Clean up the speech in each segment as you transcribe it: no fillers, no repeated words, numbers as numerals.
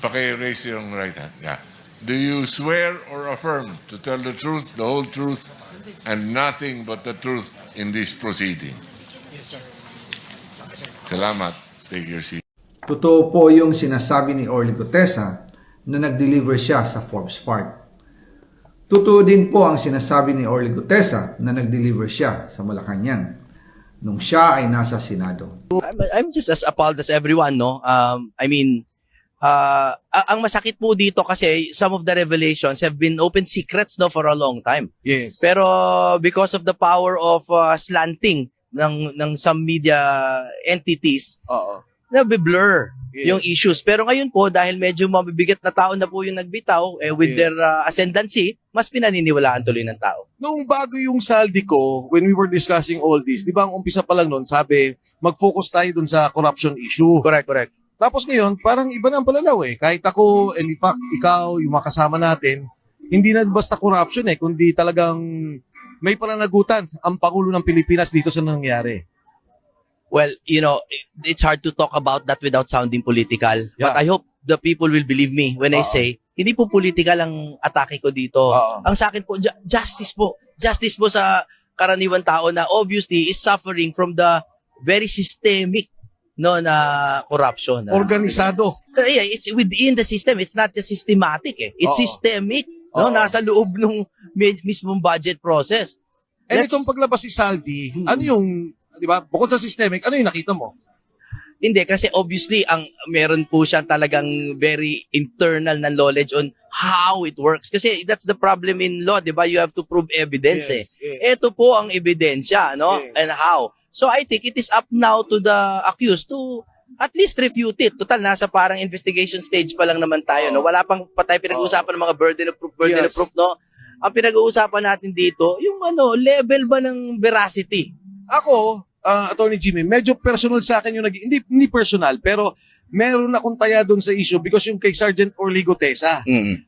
Paki-raise yung right hand. Yeah. Do you swear or affirm to tell the truth, the whole truth, and nothing but the truth in this proceeding? Yes, sir. Salamat. Take your seat. Totoo po yung sinasabi ni Orly Gutesa na nag-deliver siya sa Forbes Park. Totoo din po ang sinasabi ni Orly Gutesa na nag-deliver siya sa Malacanang nung siya ay nasa Senado. I'm just as appalled as everyone, no? Ang masakit po dito kasi some of the revelations have been open secrets, no, for a long time. Yes. Pero because of the power of slanting ng some media entities, Oo. nabe-blur Yes. yung issues. Pero ngayon po, dahil medyo mabibigat na tao na po yung nagbitaw, with Yes. their ascendancy, mas pinaniniwalaan tuloy ng tao. Nung bago yung saldi ko, when we were discussing all this, di ba ang umpisa pa lang nun, sabi, mag-focus tayo dun sa corruption issue. Correct, correct. Tapos ngayon, parang iba na ang palalaw eh. Kahit ako, and in fact, ikaw, yung mga kasama natin, hindi na basta corruption eh, kundi talagang may pananagutan ang Pangulo ng Pilipinas dito sa nangyari. Well, it's hard to talk about that without sounding political. But Yeah. I hope the people will believe me when I Oo. say, hindi po political ang atake ko dito. Oo. Ang sa akin po, justice po. Justice po sa karaniwang tao na obviously is suffering from the very systemic na corruption. Organisado. Kaya it's within the system. It's not just systematic eh. It's Oo. systemic. Oo. Nasa loob ng mismong budget process. And Let's- itong paglabas si Saldi, ano yung, di ba, bukod sa systemic, ano yung nakita mo? Hindi, kasi obviously, meron po siya talagang very internal na knowledge on how it works. Kasi that's the problem in law, di ba? You have to prove evidence Yes, eh. Ito po ang ebidensya, no? Yes. And how. So I think it is up now to the accused to at least refute it. Total, nasa parang investigation stage pa lang naman tayo, no? Wala pang patay pinag-uusapan ng mga burden of proof, Yes. no? Ang pinag-uusapan natin dito, yung level ba ng veracity? Ako, Attorney Jimmy, medyo personal sa akin yung hindi personal, pero meron akong taya doon sa issue because yung kay Sergeant Orly Gutesa.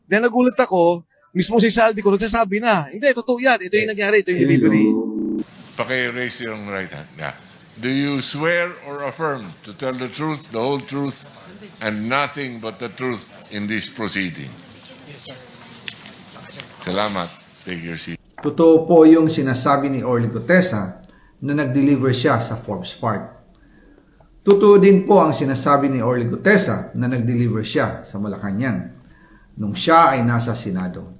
Then nagulat ako, mismo si Saldi ko nagsasabi na, hindi, totoo yan, ito yung nangyari, ito yung delivery. Paki-raise yung right hand. Yeah. Do you swear or affirm to tell the truth, the whole truth, and nothing but the truth in this proceeding? Yes, sir. Salamat. Take your seat. Totoo po yung sinasabi ni Orly Gutesa na nag-deliver siya sa Forbes Park. Totoo din po ang sinasabi ni Orly Gutesa na nag-deliver siya sa Malacanang nung siya ay nasa Senado.